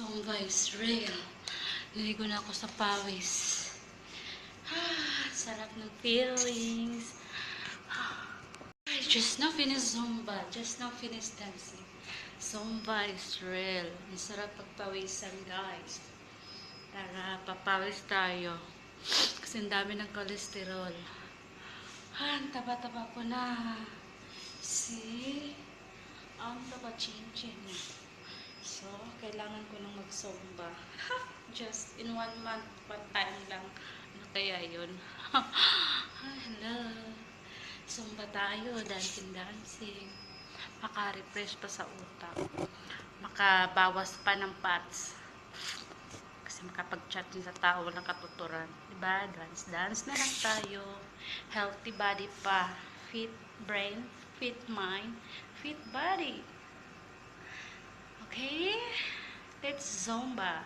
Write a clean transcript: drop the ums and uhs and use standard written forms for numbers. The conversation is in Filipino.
Zumba is real. Naligo na ako sa pawis. Sarap ng feelings. I just now finished Zumba. Just now finished dancing. Zumba is real. Ang sarap pagpawisan, guys. Tara, papawis tayo. Kasi ang dami ng kolesterol. Ang taba-taba ko na. See? Ang taba chin-chin. So, kailangan ko nang mag-Zumba. Just in 1 month, one time lang. Ano kaya yun? Hello. Zumba tayo, dancing. Maka-refresh pa sa utak. Makabawas pa ng fats. Kasi makapag-chat din sa tao, walang katuturan. Diba? Dance na lang tayo. Healthy body pa. Fit brain, fit mind, fit body. Okay? Let's Zumba.